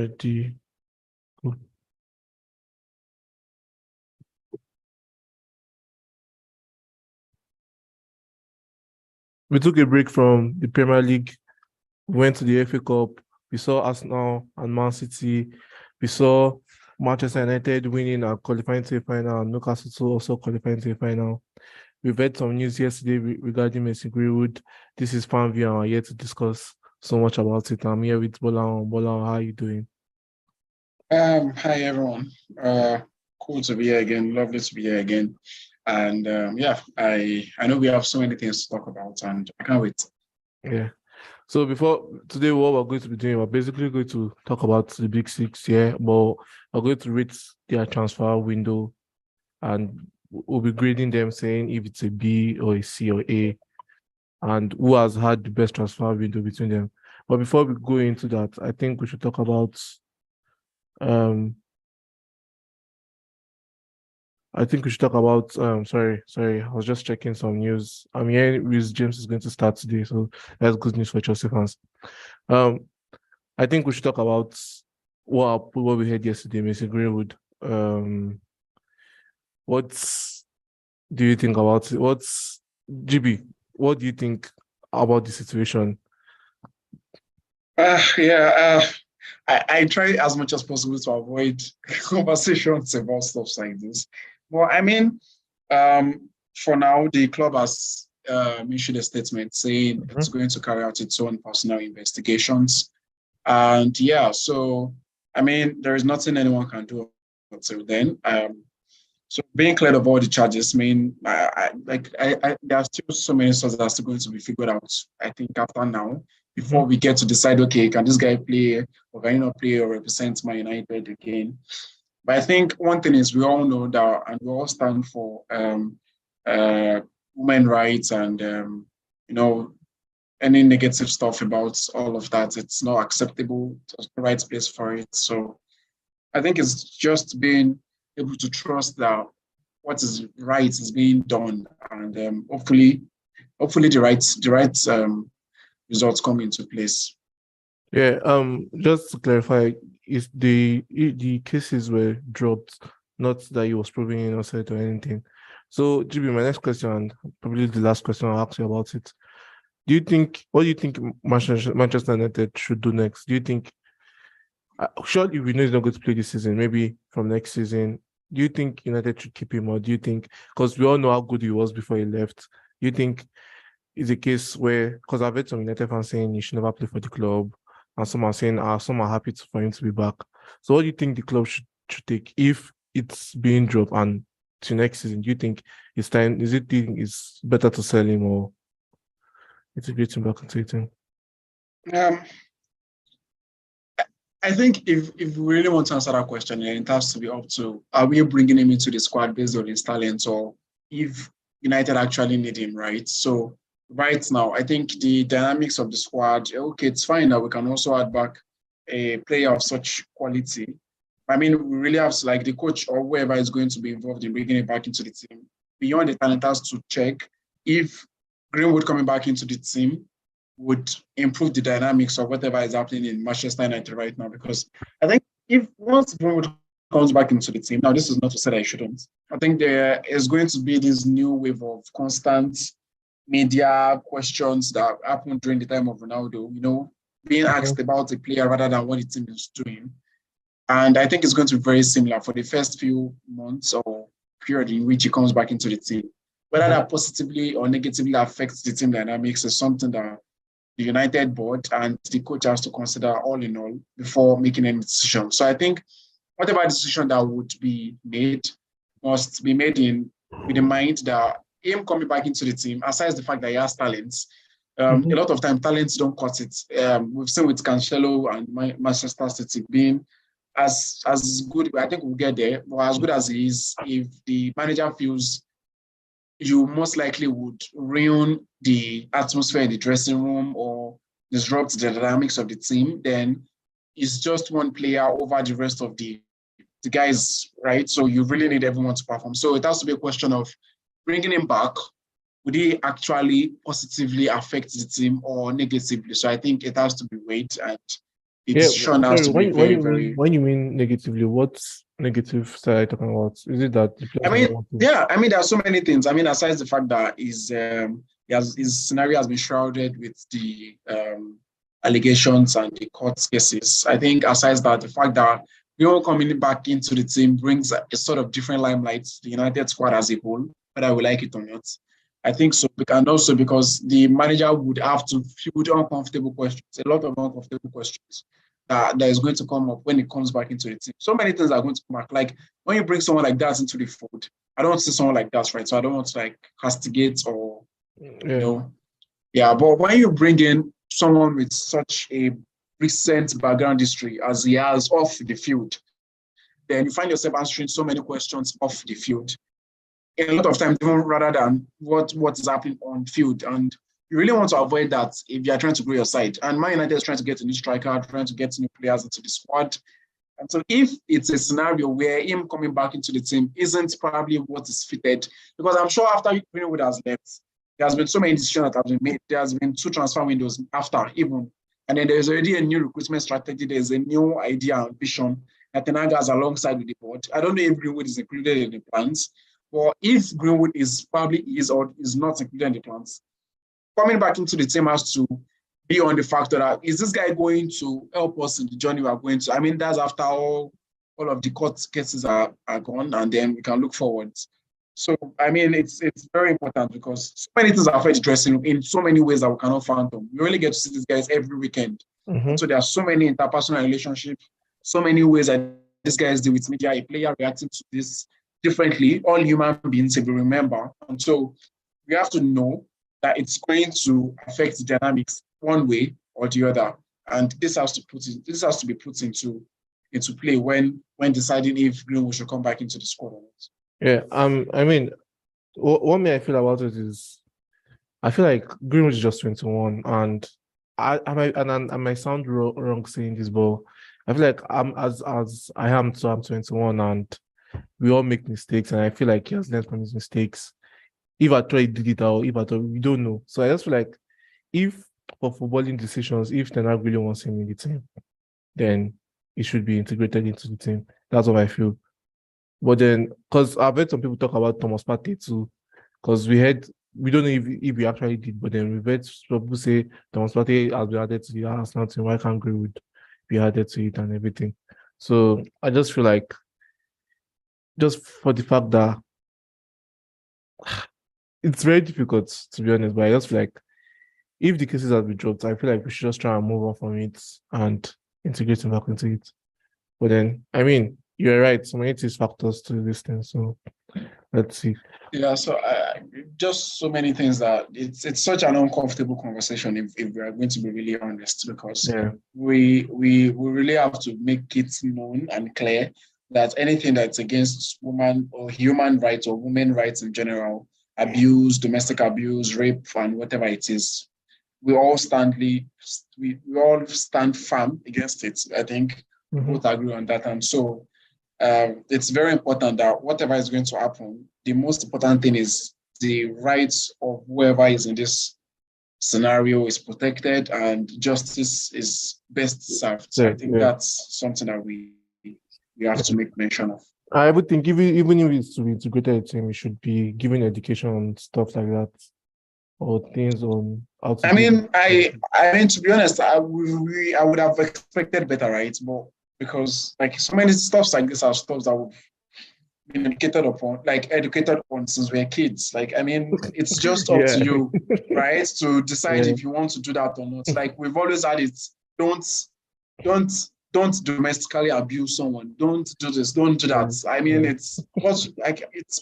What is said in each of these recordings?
Ready. Cool. We took a break from the Premier League. We went to the FA Cup. We saw Arsenal and Man City. We saw Manchester United winning and qualifying to the final, and Newcastle also qualifying to the final. We've heard some news yesterday regarding Mason Greenwood. This is Fan View, and we're here to discuss so much about it. I'm here with Bola. Bola, how are you doing? Hi everyone. Cool to be here again. Lovely to be here again. And I know we have so many things to talk about, and I can't wait. Yeah. So before today, what we're going to be doing, we're basically going to talk about the big six here, but we're going to rate their transfer window, and we'll be grading them, saying if it's a B or a C or A, and who has had the best transfer window between them. But before we go into that, I think we should talk about sorry, I was just checking some news. I'm hearing Reece James is going to start today, so that's good news for Chelsea fans. I think we should talk about what we heard yesterday, Mason Greenwood. What do you think about it? GB, what do you think about the situation? I try as much as possible to avoid conversations about stuff like this. Well, I mean, for now, the club has issued a statement saying it's going to carry out its own personal investigations. And so, I mean, there is nothing anyone can do until then. So being cleared of all the charges, I mean, there are still so many stuff that are still going to be figured out, I think, after now, before we get to decide, okay, can this guy play or can he not play or represent Man United again? But I think one thing is we all know that, and we all stand for women rights and, any negative stuff about all of that. It's not acceptable. It's the right place for it. So I think it's just being able to trust that what is right is being done, and hopefully the right results come into place. Yeah. Just to clarify, if the cases were dropped, not that he was proven innocent or anything. So, GB, my next question, and probably the last question I'll ask you about it. What do you think Manchester United should do next? Do you think, surely we know he's not going to play this season, maybe from next season, do you think United should keep him, or do you think, because we all know how good he was before he left, do you think it's a case where, because I've heard some United fans saying he should never play for the club, and some are saying, some are happy for him to be back. So what do you think the club should take if it's being dropped and to next season? Do you think it's time, it's better to sell him or integrate him back into the team? I think if we really want to answer that question, it has to be up to, are we bringing him into the squad based on his talents, or if United actually need him, right? So right now, I think the dynamics of the squad, okay, it's fine that we can also add back a player of such quality. I mean, we really have to, like, the coach or whoever is going to be involved in bringing it back into the team, beyond the talent, has to check if Greenwood coming back into the team would improve the dynamics of whatever is happening in Manchester United right now. Because I think if once Greenwood comes back into the team, now this is not to say that he shouldn't, I think there is going to be this new wave of constant media questions that happened during the time of Ronaldo, being asked about the player rather than what the team is doing. And I think it's going to be very similar for the first few months or period in which he comes back into the team. Whether that positively or negatively affects the team dynamics is something that the United board and the coach has to consider all in all before making any decision. So I think whatever decision that would be made must be made with the mind that him coming back into the team, aside the fact that he has talents, a lot of time talents don't cut it. We've seen with Cancelo and Manchester City being as good. I think we'll get there, but as good as he is, if the manager feels you most likely would ruin the atmosphere in the dressing room or disrupt the dynamics of the team, then it's just one player over the rest of the guys, right? So you really need everyone to perform. So it has to be a question of bringing him back. Would he actually positively affect the team or negatively? So I think it has to be weighed, and the Yeah, decision has sorry, to be very, very. when you mean negatively, what's negative side are you talking about? Is it that the players might want to? Yeah, I mean, there are so many things. I mean, aside the fact that his scenario has been shrouded with the allegations and the court cases. I think aside that, the fact that Rio coming back into the team brings a sort of different limelight to the United squad as a whole, whether we like it or not. I think so, and also because the manager would have to field uncomfortable questions, a lot of uncomfortable questions that is going to come up when it comes back into the team. So many things are going to come back. Like when you bring someone like that into the fold, I don't want to see someone like that, right? So I don't want to like castigate or, you Yeah. know, yeah. But when you bring in someone with such a recent background history as he has off the field, then you find yourself answering so many questions off the field. A lot of times, even rather than what is happening on field. And you really want to avoid that if you are trying to grow your side. And Man United is trying to get a new striker, trying to get new players into the squad. And so if it's a scenario where him coming back into the team isn't probably what is fitted, because I'm sure after Greenwood has left, there has been so many decisions that have been made. There has been 2 transfer windows after even. And then there's already a new recruitment strategy. There's a new idea and vision that Tenaga has alongside with the board. I don't know if Greenwood is included in the plans, but if Greenwood is probably is or is not included in the plans, coming back into the team has to be on the factor that is this guy going to help us in the journey we are going to? I mean, that's after all of the court cases are gone, and then we can look forward. So, I mean, it's very important because so many things affect the dressing room in so many ways that we cannot fathom. We really get to see these guys every weekend. Mm-hmm. So there are so many interpersonal relationships, so many ways that these guys deal with media, a player reacting to this differently, all human beings, if you remember. And so we have to know that it's going to affect the dynamics one way or the other. And this has to be put into play when deciding if Greenwood should come back into the squad or not. Yeah. I mean, what may I feel about it is I feel like Greenwood is just 21, and I might sound wrong saying this, but I feel like I'm as I am, so I'm 21, and we all make mistakes, and I feel like he has learned from his mistakes. If I try did it or if I thought we don't know. So I just feel like if for footballing decisions, if Ten Hag really wants him in the team, then he should be integrated into the team. That's what I feel. But then, because I've heard some people talk about Thomas Partey too, because we don't know if we actually did, but then we've heard some people say Thomas Partey has been added to the Arsenal team. Why can't Greenwood be added to it and everything? So I just feel like, just for the fact that it's very difficult, to be honest, but I just feel like if the cases have been dropped, I feel like we should just try and move on from it and integrate him back into it. But then, I mean, you're right, so many things factors to this thing. So let's see. Yeah, so just so many things that it's such an uncomfortable conversation if we are going to be really honest, because we really have to make it known and clear that anything that's against woman or human rights or women rights in general, abuse, domestic abuse, rape, and whatever it is, we all stand firm against it. I think we both agree on that, and so it's very important that whatever is going to happen, the most important thing is the rights of whoever is in this scenario is protected and justice is best served. So I think that's something that we have to make mention of. I would think even if it's to be integrated team, we should be giving education on stuff like that, or things on how to. I mean, to be honest, I would have expected better, right? But because like so many stuff like this are stuff that we've been educated on since we're kids. Like, I mean, it's just up to you, right, to decide if you want to do that or not. Like we've always had it. Don't domestically abuse someone. Don't do this. Don't do that. I mean, it's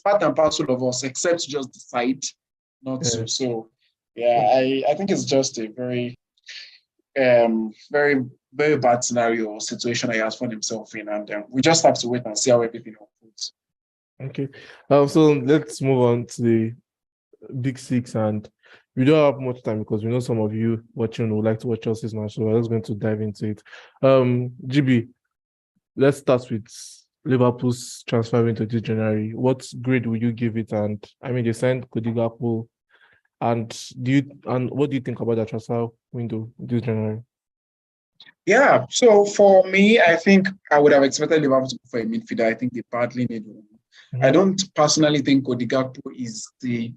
part and parcel of us, except to just decide not to. So, I think it's just a very, very, very bad scenario or situation he has found himself in, and we just have to wait and see how everything unfolds. Okay. So let's move on to the Big Six, and we don't have much time because we know some of you watching would like to watch Chelsea's match, so we're just going to dive into it. GB, let's start with Liverpool's transfer window this January. What grade would you give it? And I mean, they signed Cody Gakpo, and what do you think about that transfer window this January? Yeah, so for me, I think I would have expected Liverpool to go for a midfielder. I think they badly need one. I Mhm. don't personally think Cody Gakpo is the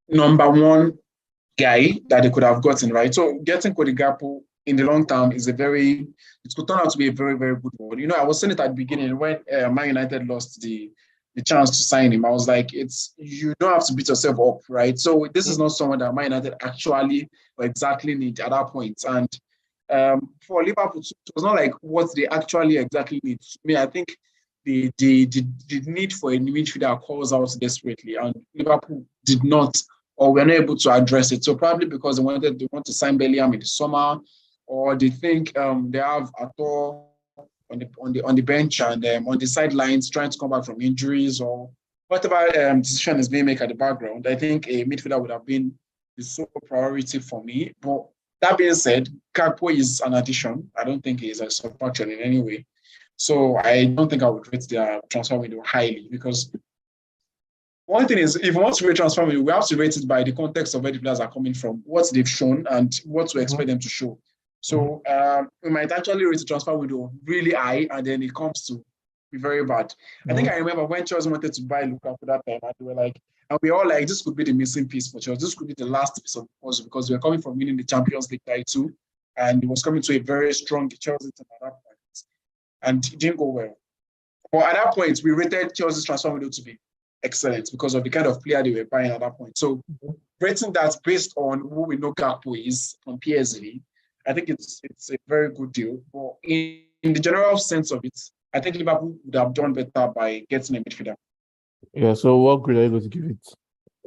number one guy that they could have gotten, right? So getting Cody Gakpo in the long term is it could turn out to be a very, very good one. I was saying it at the beginning when Man United lost the chance to sign him. I was like, you don't have to beat yourself up, right? So this is not someone that Man United actually or exactly need at that point. And for Liverpool, it was not like what they actually exactly need. To me, I think the need for a midfielder calls out desperately, and Liverpool did not or were not able to address it. So probably because they want to sign Bellingham in the summer, or they think they have Ator on the bench and on the sidelines trying to come back from injuries or whatever decision is being made at the background. I think a midfielder would have been the sole priority for me. But that being said, Gakpo is an addition. I don't think he is a subtraction in any way. So I don't think I would rate their transfer window highly because one thing is, if we want to rate transfer window, we have to rate it by the context of where the players are coming from, what they've shown, and what we Mhm. expect them to show. Mhm. So we might actually rate the transfer window really high, and then it comes to be very bad. I think Mhm. I remember when Chelsea wanted to buy Lukaku that time, and they were like, and we all like, this could be the missing piece for Chelsea. This could be the last piece of the puzzle because we are coming from winning the Champions League title, and it was coming to a very strong Chelsea team at that point, and it didn't go well. But at that point, we rated Chelsea's transfer window to be excellent because of the kind of player they were buying at that point. So rating that based on who we know Gakpo is from PSV, I think it's a very good deal. But in the general sense of it, I think Liverpool would have done better by getting a midfielder. Yeah, so what grade are you going to give it?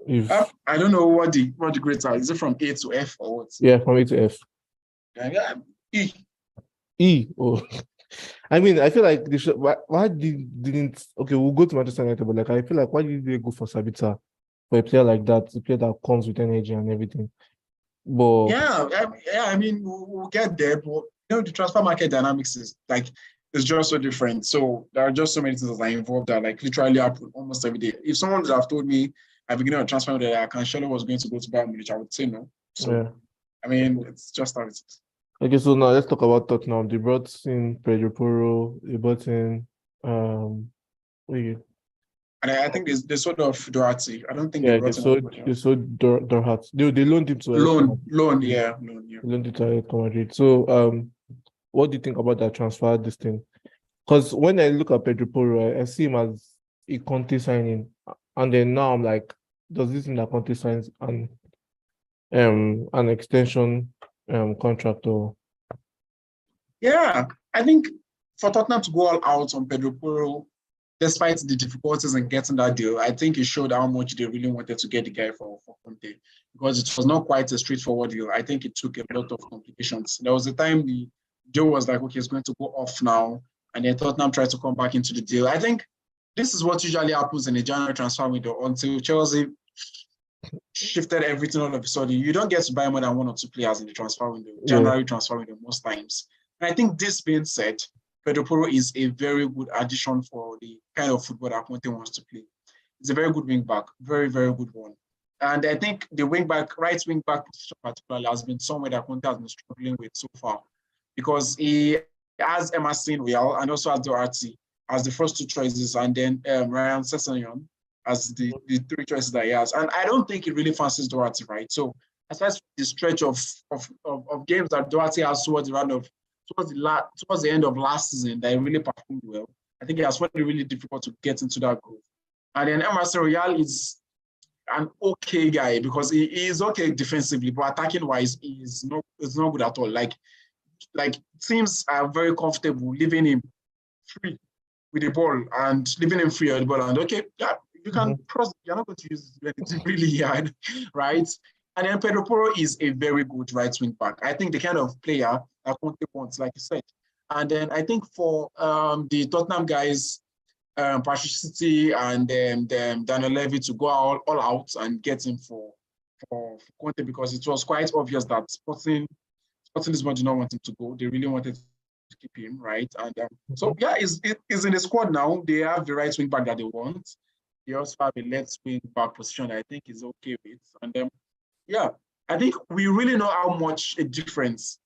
If I don't know what the grades are. Is it from A to F or what? yeah, from A to F. Yeah, E. E. Oh, I mean, I feel like they should. Why didn't okay? We'll go to Manchester United, but like I feel like why did they go for Sabitzer for a player like that, a player that comes with energy and everything? But Yeah. I mean, we'll get there, but the transfer market dynamics is like it's just so different. So there are just so many things that are involved that like literally happen almost every day. If someone would have told me at the beginning of transfer that Cancelo was going to go to Bayern Munich, I would say no. So yeah. I mean, it's just how it is. Okay, so now let's talk about Tottenham. They brought in Pedro Porro. They brought in wait, And I think there's sort of Doherty. I don't think they yeah, brought in anybody they else. sold Dorhat. They loaned him to Atletico Loan, Madrid. yeah, loan, yeah. They loaned him to Atletico Madrid. So what do you think about that transfer? This thing? Because when I look at Pedro Porro, I see him as a Conte signing, and then now I'm like, does this mean that Conte signs an extension contract or Yeah, I think for Tottenham to go all out on Pedro Porro, despite the difficulties in getting that deal, I think it showed how much they really wanted to get the guy for Conte because it was not quite a straightforward deal. I think it took a lot of complications. There was a time Joe was like, okay, it's going to go off now, and then Tottenham tried to come back into the deal. I think this is what usually happens in a January transfer window until Chelsea shifted everything all of a sudden. You don't get to buy more than one or two players in the transfer window, yeah. January transfer window most times. And I think this being said, Pedro Porro is a very good addition for the kind of football that Conte wants to play. He's a very good wing back, very, very good one. And I think the right wing back position particularly has been somewhere that Conte has been struggling with so far because he has Emerson Real and also has Doherty as the first two choices, and then Ryan Sessegnon as the three choices that he has. And I don't think he really fancies Doherty, right? So aside from the stretch of games that Doherty has towards the end of last season that he really performed well, I think it has found it really difficult to get into that group. And then Emerson Royal is an okay guy because he is okay defensively, but attacking wise, it's not good at all. Like teams are very comfortable leaving him free with the ball and leaving him free on the ball. And okay, yeah, you can Mhm. cross. You're not going to use anything really hard, right? And then Pedro Porro is a very good right wing back. I think the kind of player that Conte wants, like you said. And then I think for the Tottenham guys, Patrick City and Daniel Levy to go all out and get him for Conte because it was quite obvious that Sporting Lisbon did not want him to go. They really wanted to keep him, right? And so, Mhm. yeah, he's in the squad now. They have the right wing back that they want. They also have a left wing back position that I think is okay with. And yeah, I think we really know how much a difference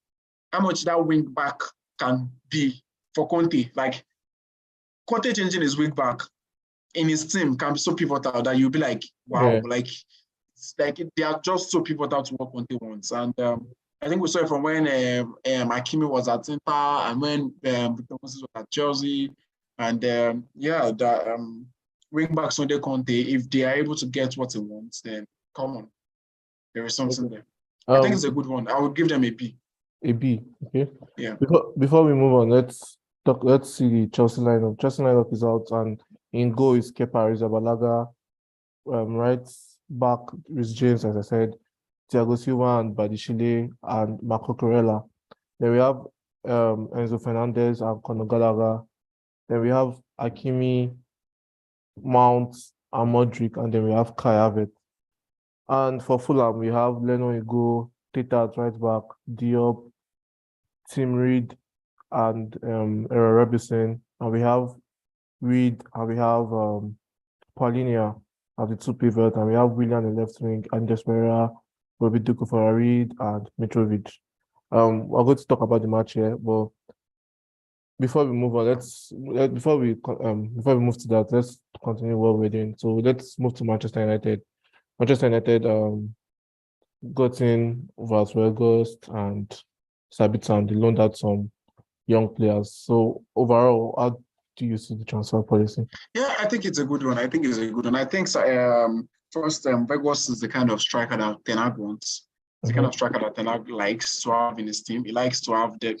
how much that wing back can be for Conte. Like Conte changing his wing back in his team can be so pivotal that you'll be like, wow, like it's like they are just so pivotal to what Conte wants. And I think we saw it from when Hakimi was at Inter and when Victor Moses was at Chelsea. And that wing back Sunday Conte, if they are able to get what he wants, then come on, there is something there. I think it's a good one. I would give them a B. A B, okay. Yeah. Before we move on, let's see the Chelsea lineup. Chelsea lineup is out, and in goal is Kepa Arrizabalaga, right back Reece James, as I said, Thiago Silva and Badishile and Marco Corella. Then we have Enzo Fernandez and Conor Gallagher. Then we have Hakimi, Mount, and Modric, and then we have Kai Havertz. And for Fulham, we have Leno Igo, Teta at right back, Diop, Tim Reed, and Era Robinson. And we have Reed, and we have Paulinia as the two pivot, and we have Willian in left wing, and Desperea, Bobby Duku for Reed, and Mitrovic. We're going to talk about the match here, but before we move on, before we move to that, let's continue what we're doing. So let's move to Manchester United. Manchester United got in Vaz-Weghorst and Sabitzer, and they loaned out some young players. So overall, how do you see the transfer policy? Yeah, I think it's a good one. I think first, Weghorst is the kind of striker that Ten Hag wants. It's the kind of striker that Ten Hag likes to have in his team. He likes to have the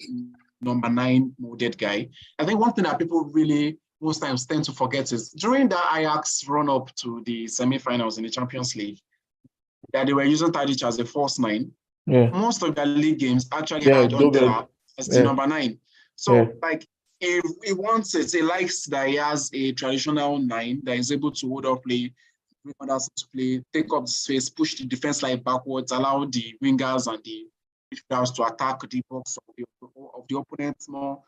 number 9 molded guy. I think one thing that people really most times tend to forget is during the Ajax run-up to the semi-finals in the Champions League, that they were using Tadic as a false 9. Yeah. Most of their league games actually had Ondela as the number 9. So, like, if he wants it, he likes that he has a traditional 9 that is able to hold up play, bring others to play, take up the space, push the defense line backwards, allow the wingers and the midfielders to attack the box of the opponents more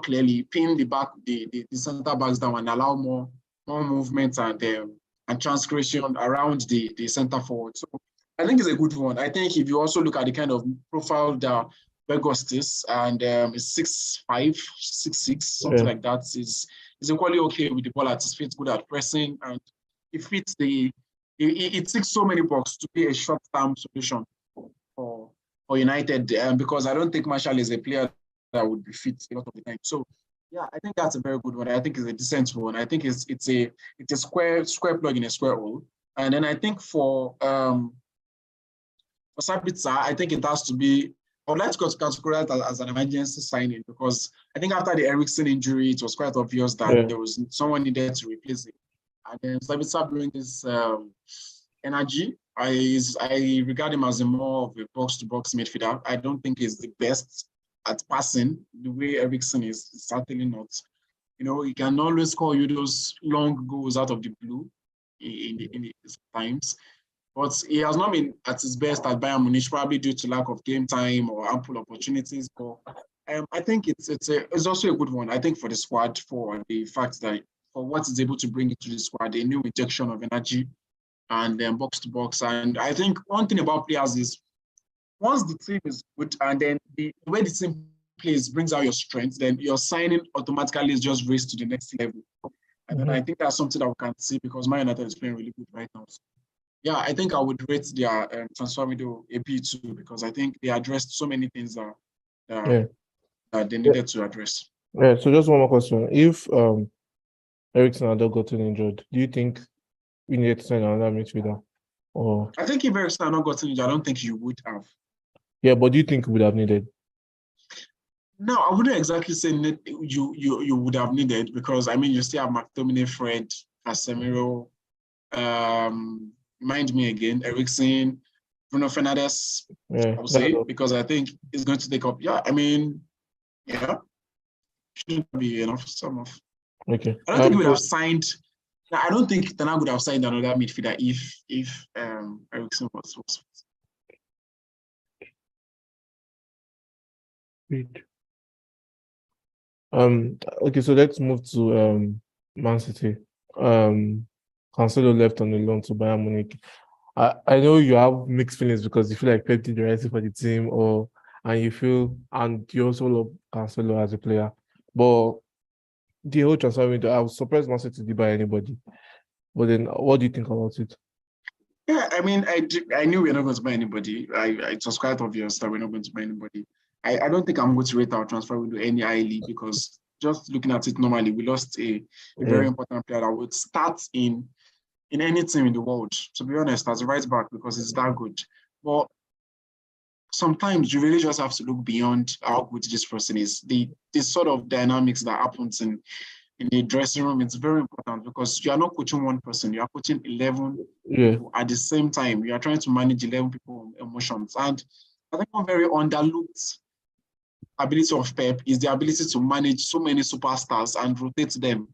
clearly, pin the center backs down and allow more movement and transgression around the center forward. So I think it's a good one. I think if you also look at the kind of profile that Weghorst is, and is 6'5", 6'6", something like that, is equally okay with the ball at his feet, good at pressing, and it fits it ticks so many boxes to be a short-term solution for United, because I don't think Martial is a player that would be fit a lot of the time. So yeah, I think that's a very good one. I think it's a decent one. I think it's a square plug in a square hole. And then I think for Sabitzer, I think it has to be, I would like to categorize that as an emergency signing, because I think after the Eriksen injury, it was quite obvious that there was someone needed to replace it. And then Sabitzer brings this energy. I regard him as a more of a box-to-box midfielder. I don't think he's the best at passing the way Eriksen is. Certainly not. You know, he can always score you those long goals out of the blue in the times. But he has not been at his best at Bayern Munich, probably due to lack of game time or ample opportunities. But I think it's also a good one. I think for the squad, for the fact that for what it's able to bring into the squad, a new injection of energy and then box to box. And I think one thing about players is once the team is good and then the way the team plays brings out your strength, then your signing automatically is just raised to the next level. And then I think that's something that we can see because Man United is playing really good right now. So, yeah, I think I would rate their transfer window a B too, because I think they addressed so many things that they needed to address. Yeah, so just one more question. If Eriksen had not gotten injured, do you think we need to sign another midfielder? Or I think if Eriksen had not gotten injured, I don't think you would have. Yeah, but do you think we would have needed? No, I wouldn't exactly say you would have needed, because I mean you still have McTominay, Fred, Casemiro, mind me again, Eriksen, Bruno Fernandes, I would say, because I think it's going to take up. Yeah, I mean, shouldn't be enough. Okay. I don't think we would have signed. I don't think Ten Hag would have signed another midfielder if Eriksen was. Okay, so let's move to Man City. Cancelo left on the loan to Bayern Munich. I know you have mixed feelings because you feel like Pep did the right thing for the team, or and you feel, and you also love Cancelo as a player. But the whole transfer window, I was surprised Man City did buy anybody. But then, what do you think about it? Yeah, I mean, I knew we were not going to buy anybody. It was quite obvious that we're not going to buy anybody. I don't think I'm going to rate our transfer window any highly because just looking at it normally, we lost a very Yeah, important player that would start in any team in the world, to be honest, as a right back because it's that good. But sometimes you really just have to look beyond how good this person is. The sort of dynamics that happens in the dressing room, it's very important because you are not coaching one person, you are coaching 11 yeah, people at the same time. You are trying to manage 11 people's emotions. And I think one very underlooked ability of Pep is the ability to manage so many superstars and rotate them,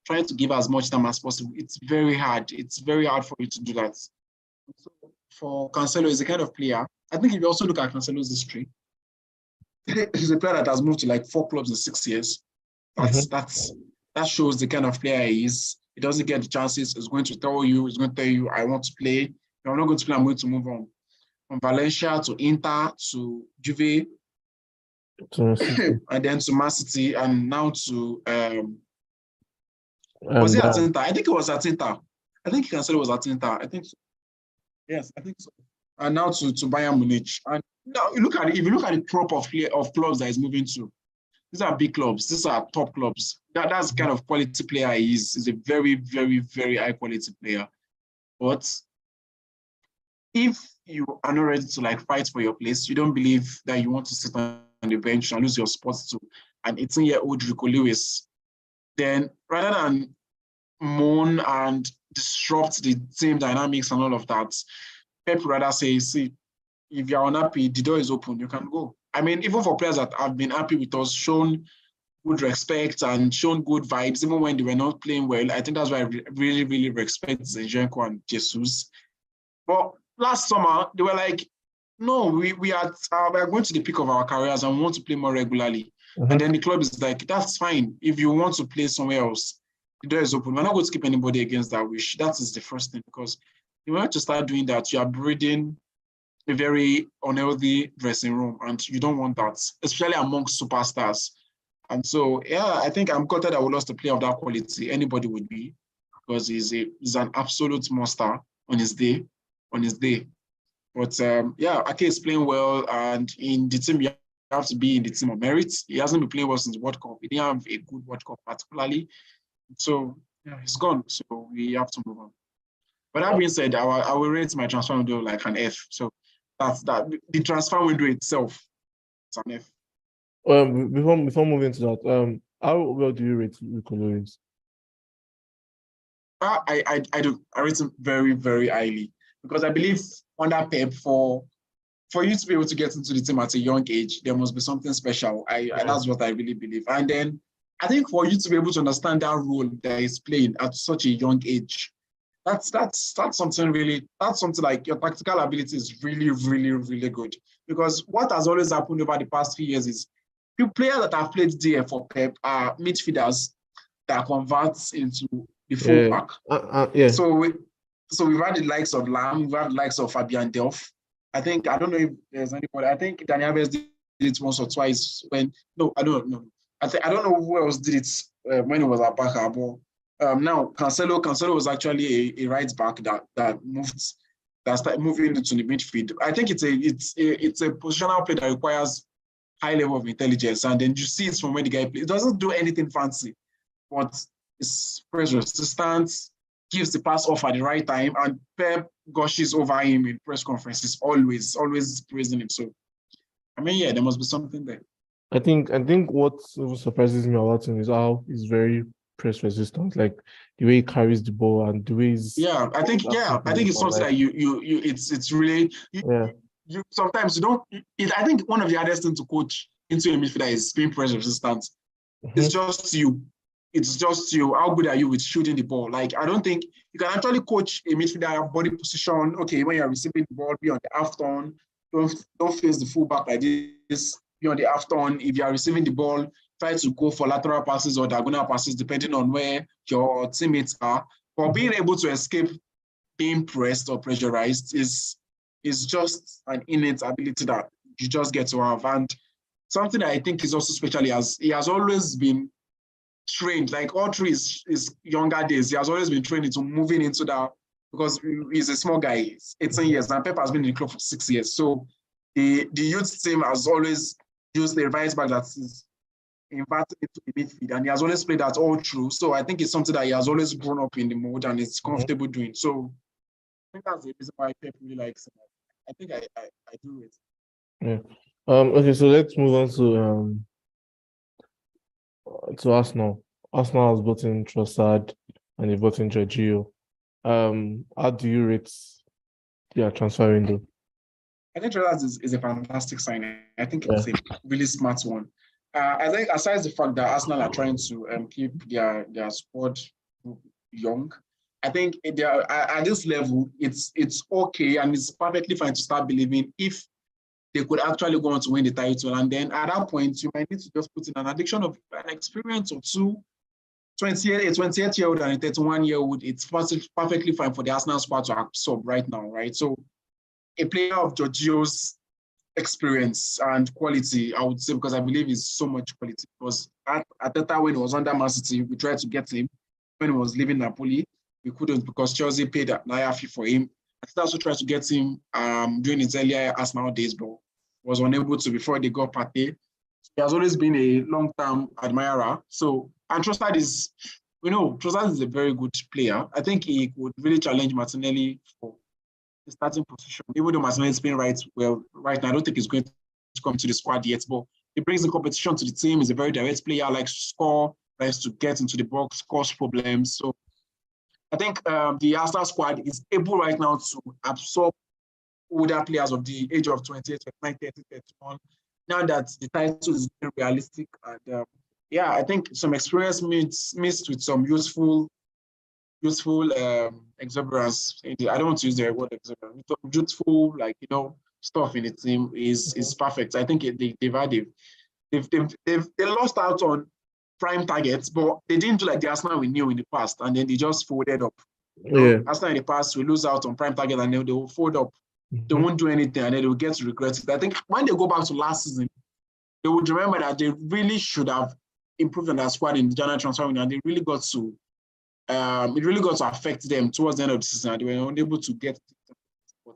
trying to give as much time as possible. It's very hard. It's very hard for you to do that. So for Cancelo, is the kind of player, I think if you also look at Cancelo's history, he's a player that has moved to like 4 clubs in 6 years. mm-hmm. That shows the kind of player he is. He doesn't get the chances. He's going to tell you, I want to play. If I'm not going to play, I'm going to move on. From Valencia to Inter to Juve, and then to Man City, and now to was he at Bayern. Inter? I think it was at Inter. I think Cancelo was at Inter. I think so. Yes, I think so. And now to Bayern Munich. And now you look at it, if you look at the crop of clubs that he's moving to, these are big clubs. These are top clubs. That's the kind of quality player he is. He's a very, very, very high quality player. But if you are not ready to like fight for your place, you don't believe that you want to sit on the bench and lose your spot to an 18-year-old Rico Lewis, then rather than moan and disrupt the team dynamics and all of that, Pep rather say, see, if you're unhappy, the door is open, you can go. I mean, even for players that have been happy with us, shown good respect and shown good vibes, even when they were not playing well, I think that's why I really, really respect Zinchenko and Jesus. But last summer, they were like, no, we are going to the peak of our careers and we want to play more regularly. Mm-hmm. And then the club is like, that's fine. If you want to play somewhere else, the door is open. We're not going to keep anybody against that wish. That is the first thing, because you want to start doing that, you are breeding a very unhealthy dressing room, and you don't want that, especially amongst superstars. And so, yeah, I think I'm gutted that we lost a player of that quality. Anybody would be, because he's an absolute monster on his day. But yeah, Ake is playing well, and in the team, you have to be in the team of merit. He hasn't been playing well since the World Cup. He didn't have a good World Cup, particularly. So, yeah, he's gone. So we have to move on. But that being said, I will rate my transfer window like an F. So that's that. The transfer window itself, it's an F. Before moving to that, how well do you rate Rico Lewis? I rate him very, very highly, because I believe under Pep, for you to be able to get into the team at a young age, there must be something special. That's what I really believe. And then I think for you to be able to understand that role that he's playing at such a young age, that's something really, that's something like your tactical ability is really, really, really good. Because what has always happened over the past few years is the players that have played there for Pep are midfielders that converts into the fullback. Yeah. So we've had the likes of Lam, we've had the likes of Fabian Delph. I don't know if there's anybody. I think Daniel Alves did it once or twice I don't know. I don't know who else did it when it was at Barca. But now Cancelo was actually a right back that started moving into the midfield. I think it's a positional play that requires high level of intelligence, and then you see it from when the guy plays. It doesn't do anything fancy, but it's press resistance, gives the pass off at the right time, and Pep gushes over him in press conferences, always praising him. So, I mean, yeah, there must be something there. I think what surprises me about him is how he's very press resistant, like the way he carries the ball and the way he's I think it's something that it's really you sometimes you don't. I think one of the hardest things to coach into a midfielder is being press resistant. Mm-hmm. It's just you. How good are you with shooting the ball? Like, I don't think you can actually coach a midfielder body position. Okay, when you're receiving the ball, be on the half turn. Don't face the fullback like this. Be on the half turn. If you are receiving the ball, try to go for lateral passes or diagonal passes, depending on where your teammates are. But being able to escape being pressed or pressurized is just an innate ability that you just get to have. And something that I think is also special, he has always been trained, like all through his younger days, he has always been trained into moving into that, because he's a small guy, he's 18 years, and Pep has been in the club for 6 years. So the youth team has always used the right back that is inverted into the midfield, and he has always played that all through. So I think it's something that he has always grown up in the mode and is comfortable doing. So I think that's the reason why Pep really likes him. I think I do it. Yeah. Okay, so let's move on to Arsenal. Arsenal has brought in Trossard and they brought in Jorginho. How do you rate their transfer window? I think Trossard is a fantastic signing. I think it's a really smart one. I think aside the fact that Arsenal are trying to keep their squad young, I think they are, at this level, it's okay and it's perfectly fine to start believing if they could actually go on to win the title. And then at that point, you might need to just put in an addition of an experience or two. A 28-year-old and a 31-year-old, it's perfectly fine for the Arsenal squad to absorb right now, right? So a player of Jorginho's experience and quality, I would say, because I believe he's so much quality. Because at the time when he was under Man City, we tried to get him. When he was leaving Napoli, we couldn't because Chelsea paid an higher fee for him. I also tried to get him during his earlier Arsenal days, but was unable to before they got Partey. He has always been a long-term admirer. So, and Trossard is, Trossard is a very good player. I think he could really challenge Martinelli for the starting position. Even though Martinelli is playing right now, I don't think he's going to come to the squad yet, but he brings the competition to the team. He's a very direct player, likes to score, likes to get into the box, cause problems. So I think the Arsenal squad is able right now to absorb older players of the age of 28, 29, 30, 31. Now that the title is realistic, and I think some experience mixed with some useful exuberance. I don't want to use the word exuberance. Useful, stuff in the team is perfect. I think they lost out on prime targets, but they didn't do like the Arsenal we knew in the past, and then they just folded up. Arsenal in the past, we lose out on prime target, and then they will fold up. They won't do anything, and then they will get to regret it. I think when they go back to last season, they would remember that they really should have improved on their squad in the January transfer window, and they really got to it really got to affect them towards the end of the season, and they were unable to get it.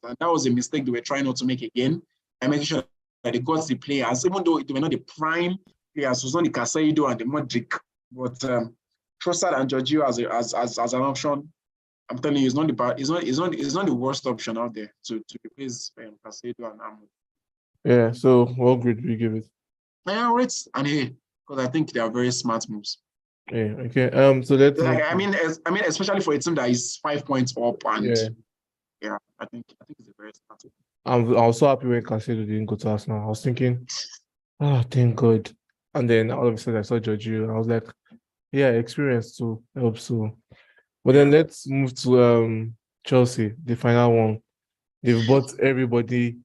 And that was a mistake they were trying not to make again, and making sure that they got the players, even though they were not the prime players. It was not the Casado and the Modric, but Trossard and Jorginho as an option. I'm telling you, it's not the worst option out there to replace Casado and Ahmed. Yeah. So what grade do you give it? Rates and A, because I think they are very smart moves. Yeah. Okay. So let's. I mean, especially for a team that is 5 points up, and I think it's a very smart move. I was so happy when Casado didn't go to Arsenal. I was thinking, thank God. And then all of a sudden I saw Jorginho, and I was like, yeah, experience too helps too. But then let's move to Chelsea, the final one. They've bought everybody,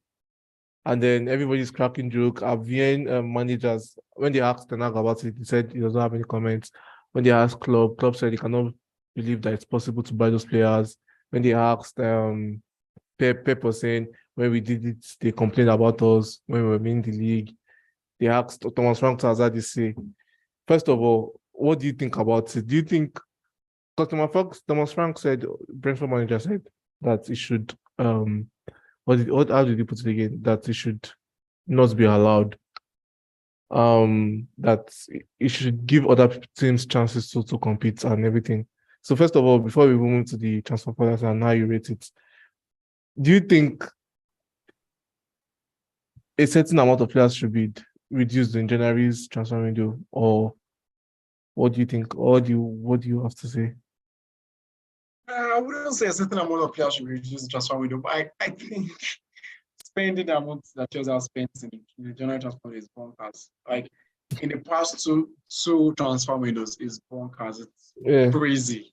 and then everybody's cracking joke. Avian managers, when they asked Tenag about it, he said he doesn't have any comments. When they asked Club said he cannot believe that it's possible to buy those players. When they asked Pep was saying, when we did it, they complained about us when we were in the league. They asked Thomas Frank to Hazard this say. First of all, what do you think about it? Do you think, because Thomas Frank said, Brentford manager said that it should, how did he put it again? That it should not be allowed. That it should give other teams chances to compete and everything. So first of all, before we move to the transfer policy and how you rate it, do you think a certain amount of players should be reduced in January's transfer window, or what do you think? Or what do you have to say? I wouldn't say a certain amount of players should be reduced in transfer window, but I think spending the amount that Chelsea has spent in the January transfer is bonkers. Like in the past two transfer windows is bonkers. It's crazy.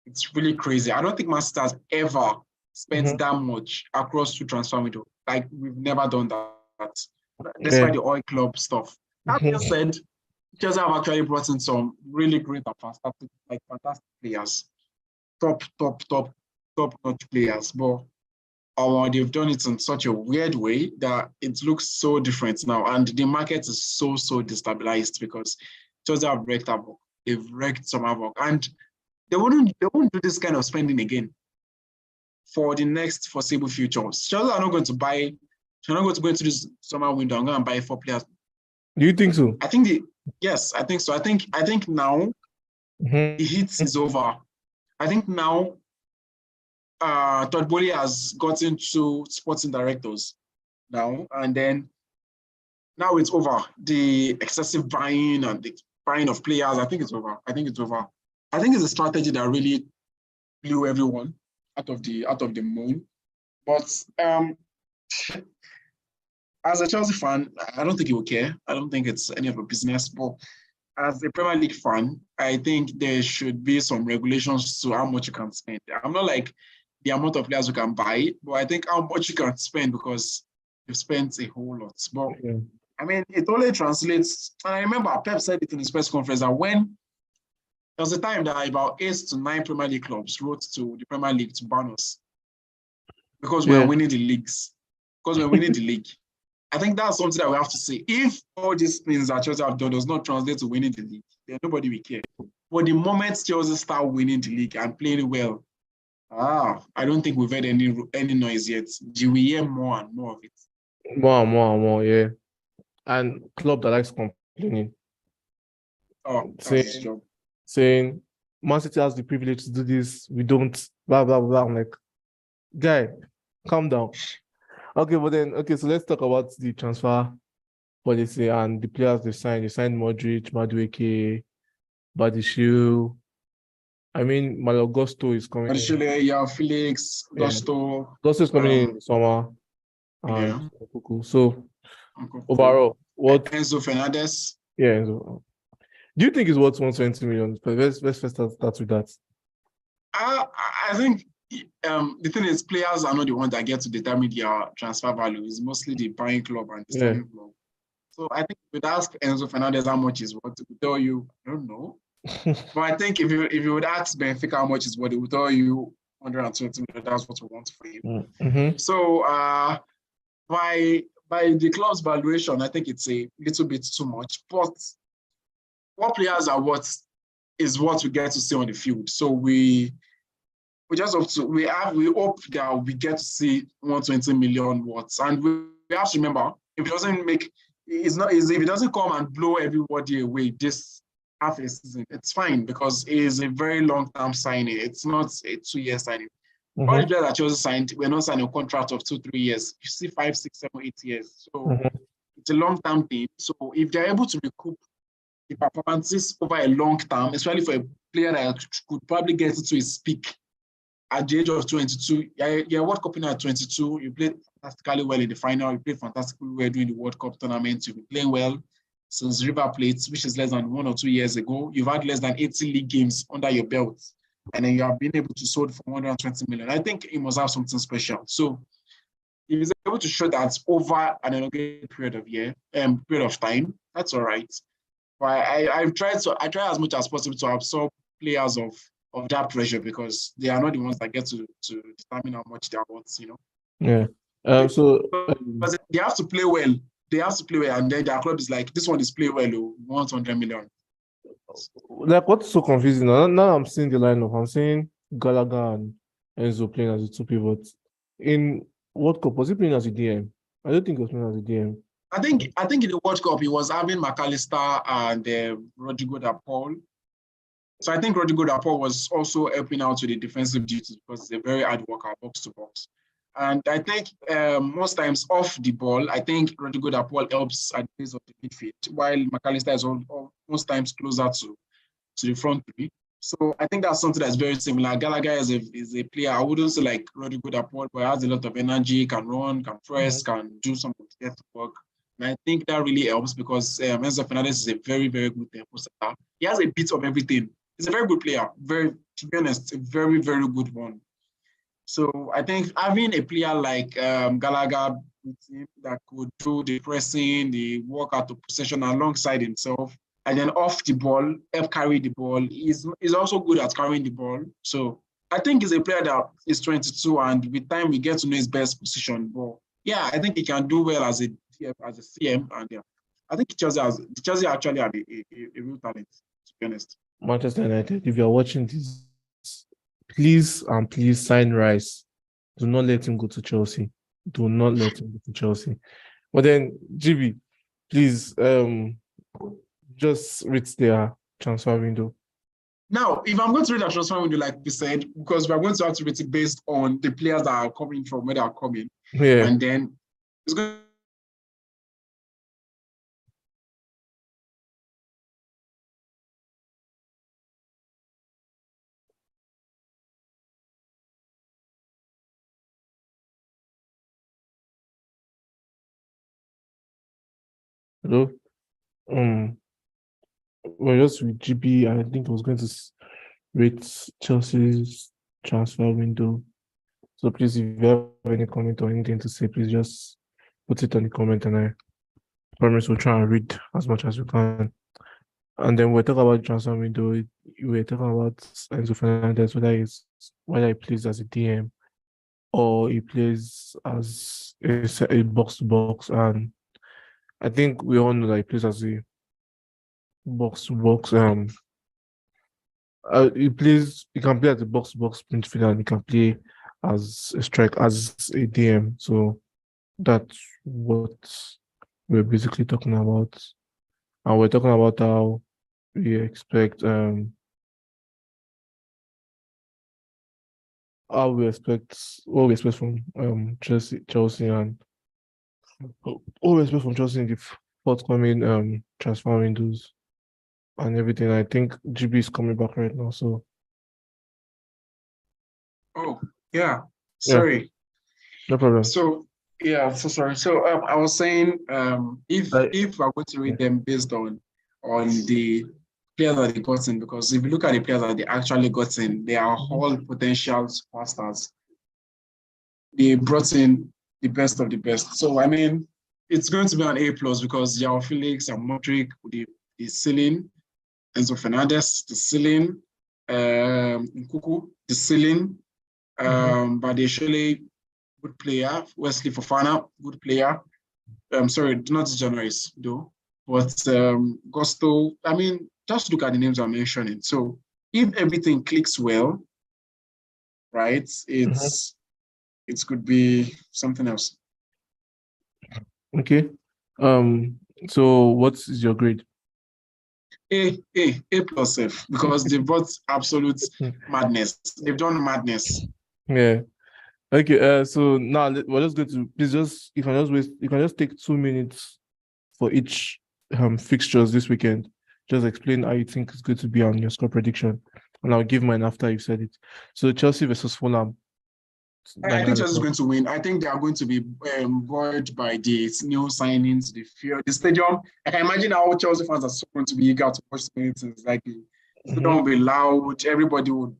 It's really crazy. I don't think Man City has ever spent that much across two transfer windows. Like we've never done that. Despite the oil club stuff. That being said, Chelsea have actually brought in some really great and fantastic players. Top notch players. But or they've done it in such a weird way that it looks so different now. And the market is so destabilized because Chelsea have wrecked havoc. They've wrecked some havoc. And they won't do this kind of spending again for the next foreseeable future. Chelsea are not going to buy, they're not going to go into this summer window and go and buy 4 players. Do you think so? I think yes, I think so. I think now the heat is over. I think now Todd Bowley has gotten to sporting directors now, and then now it's over. The excessive buying and the buying of players, I think it's over. I think it's a strategy that really blew everyone out of the moon. But as a Chelsea fan, I don't think he will care. I don't think it's any of a business. But as a Premier League fan, I think there should be some regulations to how much you can spend. I'm not like the amount of players you can buy, but I think how much you can spend because you've spent a whole lot. But I mean, it only translates. And I remember Pep said it in his press conference that when there was a time that about 8 to 9 Premier League clubs wrote to the Premier League to ban us because we're winning the leagues. Because we're winning the league. I think that's something that we have to say. If all these things that Chelsea have done does not translate to winning the league, then nobody will care. But the moment Chelsea start winning the league and playing well, I don't think we've heard any noise yet. Do we hear more and more of it? More and more, yeah. And club that likes complaining. That's his job. Saying Man City has the privilege to do this, we don't, blah, blah, blah. I'm like, guy, calm down. Okay, so let's talk about the transfer policy and the players they signed. They signed Modric, Madueke, Badishiu. I mean, Malo Gusto is coming. Badishiu, yeah, Felix, Gusto. Gusto is coming in the summer. So, overall, what? Enzo Fernandez. Yeah, Enzo. Do you think it's worth 120 million? Let's first start with that. I think the thing is, players are not the ones that get to determine their transfer value. It's mostly the buying club and the selling club. So I think if you would ask Enzo Fernandez how much is what, he would tell you, I don't know. But I think if you would ask Benfica how much is what, he would tell you 120 million. That's what we want for him. Mm-hmm. So by the club's valuation, I think it's a little bit too much. But what players are what is what we get to see on the field. So we just have to we hope that we get to see 120 million watts. And we have to remember, if it doesn't come and blow everybody away this half a season, it's fine because it is a very long-term signing. It's not a 2-year signing. Mm-hmm. All the players that Chelsea signed, we're not signing a contract of 2-3 years. You see 5, 6, 7, 8 years. So it's a long-term thing. So if they're able to recoup the performances over a long term, especially for a player that could probably get into his peak at the age of 22. You're World Cup at 22. You played fantastically well in the final. You played fantastically well during the World Cup tournament. You've been playing well since River Plate, which is less than 1 or 2 years ago. You've had less than 80 league games under your belt. And then you have been able to sold for 120 million. I think he must have something special. So if he's able to show that over an elongated period of time, that's all right. But I try as much as possible to absorb players of that pressure because they are not the ones that get to determine how much they are worth, you know. Yeah. Because they have to play well. They have to play well, and then their club is like, this one is play well, 100 million. Like, what's so confusing? Now I'm seeing the lineup. I'm seeing Gallagher and Enzo playing as the two pivots. In World Cup, was he playing as a DM? I don't think he was playing as a DM. I think in the World Cup, he was having McAllister and Rodrigo da Paul. So I think Rodrigo da Paul was also helping out with the defensive duties because he's a very hard worker, box to box. And I think most times off the ball, I think Rodrigo da Paul helps at the base of the midfield, while McAllister is most times closer to the front three. So I think that's something that's very similar. Gallagher is a player, I wouldn't say like Rodrigo da Paul, but he has a lot of energy, can run, can press, can do some of the work. And I think that really helps because Enzo Fernandez is a very, very good tempo setter. He has a bit of everything. He's a very good player. To be honest, a very, very good one. So I think having a player like Gallagher that could do the pressing, the work out the possession alongside himself, and then off the ball, help carry the ball. He's also good at carrying the ball. So I think he's a player that is 22, and with time we get to know his best position. But yeah, I think he can do well as a CM, and yeah, I think Chelsea actually have a real talent, to be honest. Manchester United, if you're watching this, please and please sign Rice. Do not let him go to Chelsea. Do not let him go to Chelsea. But then, GB, please, just read their transfer window. Now, if I'm going to read a transfer window, like we said, because we're going to have to rate it based on the players that are coming from where they are coming, Yeah. and then it's going. Hello. Well, just with GB, I think I was going to rate Chelsea's transfer window. So please, if you have any comment or anything to say, please just put it on the comment, and I promise we'll try and read as much as we can. And then we'll talk about the transfer window. We're talking about Enzo Fernandez, whether he plays as a DM or he plays as a box to box. And I think we all know that he plays as a box to box. He can play as a box to box midfielder, and he can play as a strike, as a DM. So that's what we're basically talking about. And we're talking about how we expect what we expect from Chelsea and what we expect from Chelsea in the forthcoming transfer windows and everything. I think GB is coming back right now, so Oh, yeah. yeah, Sorry. no problem. So yeah, so sorry. So I was saying, if Like, we're going to read them based on the players that they got in, because if you look at the players that they actually got in, they are all potential superstars. They brought in the best of the best. So I mean, it's going to be an A plus because João Felix and Modric, the ceiling, Enzo Fernandez, the ceiling, Nkuku, the ceiling, Badiashile, good player. Wesley Fofana, good player. Sorry, not January's though, but Gusto. I mean, just look at the names I'm mentioning. So if everything clicks well, right, it could be something else. okay. So what is your grade? A plus F, because they've brought absolute madness. They've done madness. Yeah. Okay. So now we're just going to please you can just take 2 minutes for each fixtures this weekend. Just explain how you think it's going to be on your score prediction, and I'll give mine after you said it. So Chelsea versus Fulham. I think Chelsea is going to win. I think they are going to be buoyed by the new signings, the fear, the stadium. I can imagine how Chelsea fans are so going to be eager to watch the meetings. Like the stadium will be loud, everybody would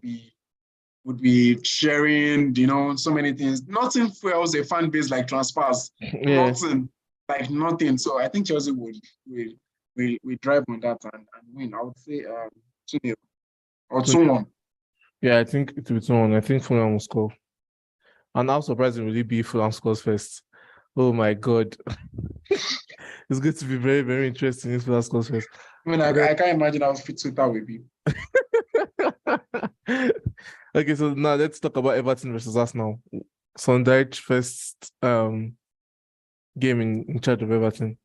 be sharing, so many things. Nothing fuels a fan base like transfers. Yeah. Nothing. So I think Chelsea will drive on that and win. I would say 2-0 or 2-1. Yeah, I think it will be 2-1. I think Fulham will score. And how surprising will it be if Fulham scores first? Oh my God. It's going to be very, very interesting if Fulham scores first. I mean, I can't imagine how fit Twitter will be. Okay, so now let's talk about Everton versus Arsenal. Sondage first game in charge of Everton.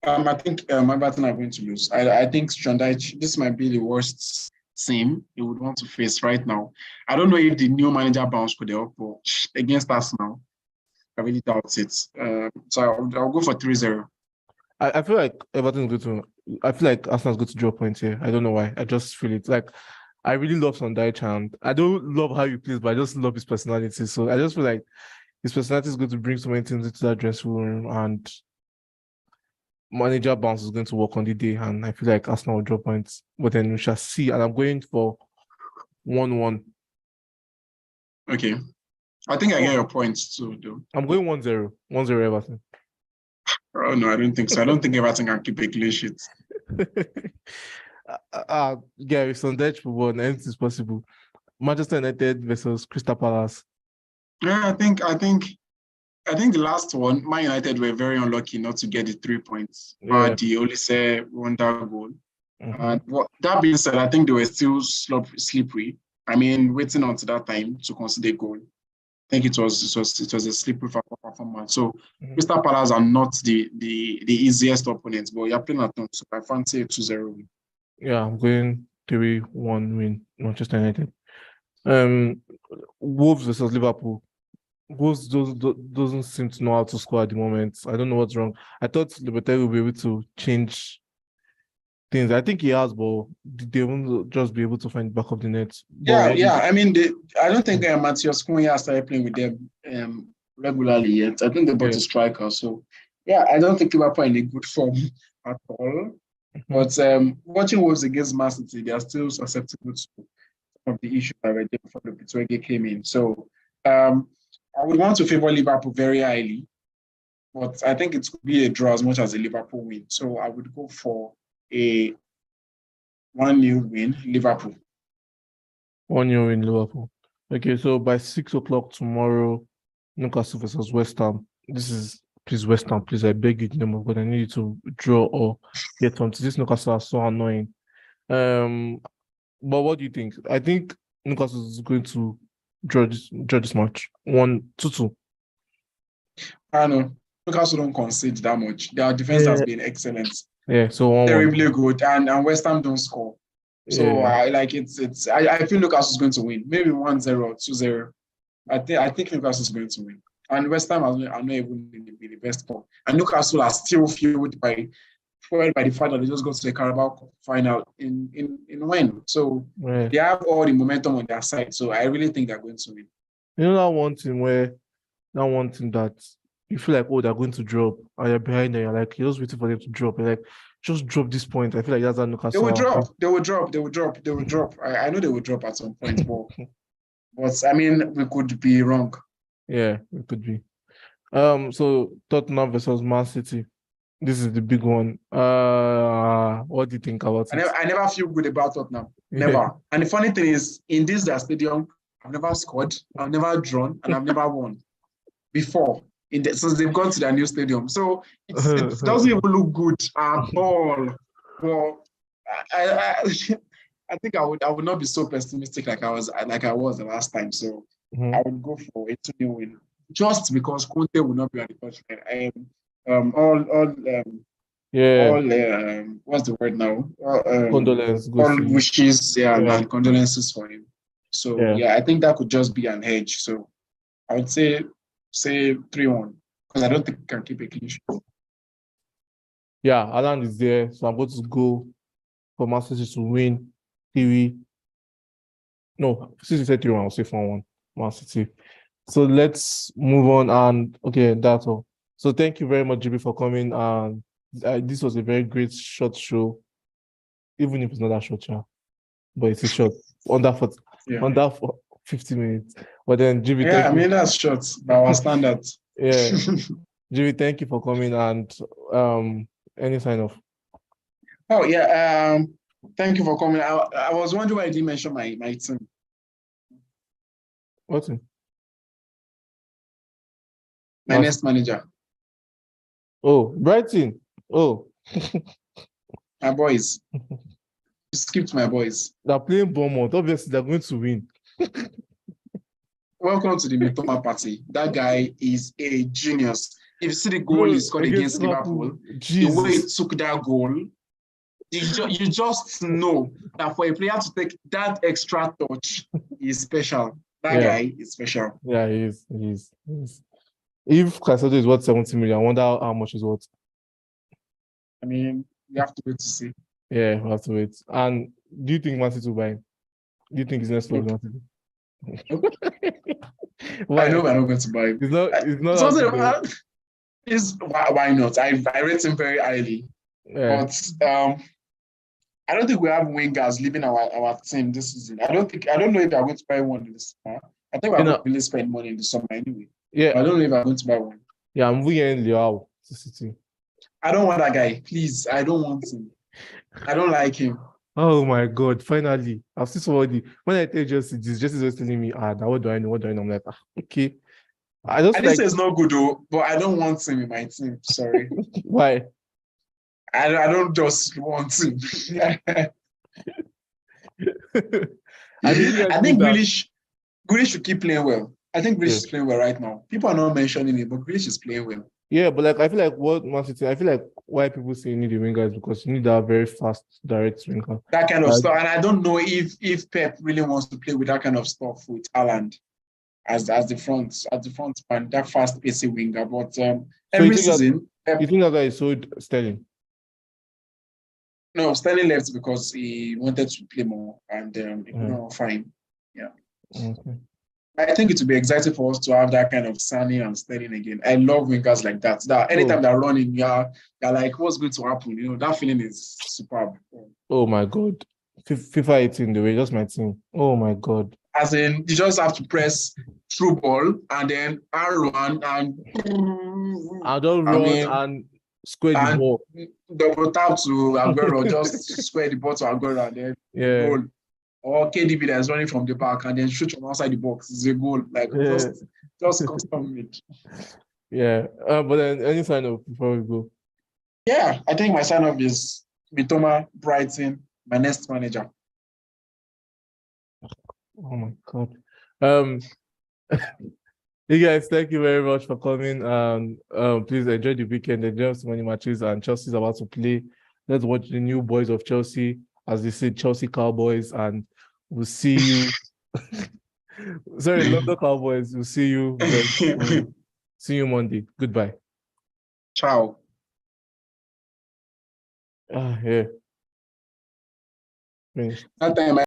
I think Everton are going to lose. I think Sondage, this might be the worst team he would want to face right now. I don't know if the new manager bounce could help, but against Arsenal, I really doubt it. So I'll go for 3-0. I feel like Everton is going to. I feel like Arsenal's going to draw points here. I don't know why. I just feel it. Like I really love Sondage, and I don't love how he plays, but I just love his personality. So I just feel like his personality is going to bring so many things into that dressing room, and manager bounce is going to work on the day. And I feel like Arsenal will draw points, but then we shall see. And I'm going for 1-1. Okay. I think I get your points too, though. I'm going 1-0. 1-0 Everton. Oh, no, I don't think so. I don't think Everton can keep a clean sheet. Yeah, with Sondage football, anything is possible. Manchester United versus Crystal Palace. Yeah, I think the last one, Man United were very unlucky not to get the 3 points. Yeah. The Olise wonder goal. Mm-hmm. That being said, I think they were still slippery. I mean, waiting until that time to consider a goal. I think it was a slippery performance. So Mm-hmm. Crystal Palace are not the easiest opponents, but you're playing at home. So I fancy a 2-0 win. Yeah, I'm going 3-1 win Manchester United. Wolves versus Liverpool. Wolves doesn't seem to know how to score at the moment. I don't know what's wrong. I thought Lopetegui would be able to change things. I think he has, but they won't just be able to find back of the net. Yeah. I mean, I don't think Matthias Cunha started playing with them regularly yet. I think they bought a striker. So, yeah, I don't think Liverpool are in a good form at all. But watching Wolves against Man City, they are still susceptible to some of the issues that were there before the Pittsburgh came in. So, I would want to favor Liverpool very highly, but I think it could be a draw as much as a Liverpool win. So, I would go for a 1-0 win, Liverpool. 1-0 in Liverpool. Okay, so by 6 o'clock tomorrow, Newcastle versus West Ham. Please, West Ham, please, I beg you, name of God, I need you to draw or get something. This Newcastle are so annoying. But what do you think? I think Newcastle is going to draw this match. 1-2. I know. Newcastle don't concede that much. Their defense has been excellent. Yeah, so 1-1. Terribly good. And West Ham don't score. So I feel Newcastle is going to win. Maybe 1-0 or 2-0. I think Newcastle is going to win. And West Ham are not even be the best form. And Newcastle are still fueled by the fact that they just got to the Carabao Cup final in when. So they have all the momentum on their side. So I really think they're going to win. You know that one thing that you feel like, oh, they're going to drop, and you're behind them, you're like, you're just waiting for them to drop. You're like, just drop this point. I feel like that's how Newcastle. They will drop. I know they will drop at some point, but I mean, we could be wrong. Yeah, it could be. So Tottenham versus Man City. This is the big one. What do you think about it? I never feel good about Tottenham. Never. And the funny thing is, in this their stadium, I've never scored, I've never drawn, and I've never won before. Since they've gone to their new stadium. So it doesn't even look good at all. Well, I think I would not be so pessimistic like I was the last time. So I would go for a 2-0 win. Just because Conte will not be on the touchline. What's the word now? Condolence. All wishes, and condolences for him. So I think that could just be an edge. So I would say 3-1 because I don't think we can keep a clean sheet. Yeah, Alan is there, so I'm going to go for Man City to win 3. No, since you said 3-1, I'll say 4-1 Man City. So let's move on, and okay, that's all. So thank you very much, GB, for coming. And this was a very great short show, even if it's not that short, but it's a short under 50 minutes. But then, GB, I mean that's short by our standards. Yeah, GB, thank you for coming, and any sign off? Oh yeah, thank you for coming. I was wondering why you didn't mention my team. What team? My next manager. Oh, Brighton. Oh. My boys. You skipped my boys. They're playing Bournemouth. Obviously, they're going to win. Welcome to the Mitoma party. That guy is a genius. If you see the goal he scored against Liverpool, the way he took that goal, you just know that for a player to take that extra touch is special. That guy is special. Yeah, he is. If Caicedo is worth 70 million, I wonder how much is worth. I mean, we have to wait to see. Yeah, we have to wait. And do you think Man City will buy him? Do you think he's next level? I know we're not going to buy him. Why not? I rate him very highly. Yeah. But I don't think we have wingers leaving our team this season. I don't know if they're going to buy one in the summer. I think we're going to really spend money in the summer anyway. Yeah. But I don't know if I'm going to buy one. Yeah, I'm moving Liao to City. I don't want that guy. Please, I don't want him. I don't like him. Oh my God, finally. I've seen somebody. When I tell Jesse was telling me, now what do I know? What do I know? I'm like, okay. I I just didn't like, say it's not good though, but I don't want him in my team. Sorry. why? I don't just want him. I mean, you guys I need think that. Grealish should keep playing well. I think Grealish Yeah. is playing well right now. People are not mentioning it, but Grealish is playing well. Yeah, but like I feel like what Man City, I feel like why people say you need a winger is because you need that very fast, direct winger. That kind of Like, stuff. And I don't know if Pep really wants to play with that kind of stuff with Haaland as the front man, that fast pacey winger. But so every season, you Pep, think that guy is sold Sterling? no, Sterling left because he wanted to play more and he Yeah. couldn't find. Yeah. Okay. I think it would be exciting for us to have that kind of Sani and Sterling again. I love wingers like that. That anytime Oh, they're running, you're like, what's going to happen? That feeling is superb. oh my God. FIFA 18, the way, just my team. Oh my God. As in, you just have to press through ball and then R1 and I don't I run mean, and square the and ball. double tap to Aguero, just square the ball to Aguero and then a Yeah. goal. Or KDB that's running from the back and then shoot from outside the box. It's a goal. Like Yeah. just custom made. Yeah. But then any sign of before we go? Yeah, I think my sign off is Mitoma Brighton, my next manager. Oh my God. Um, you guys, thank you very much for coming. Please enjoy the weekend. Enjoy so many matches, and Chelsea's about to play. Let's watch the new boys of Chelsea, as they say, Chelsea Cowboys, and we'll see you. Sorry, London Cowboys. We'll see you very soon. See you Monday. Goodbye. Ciao. Yeah. Finished. That time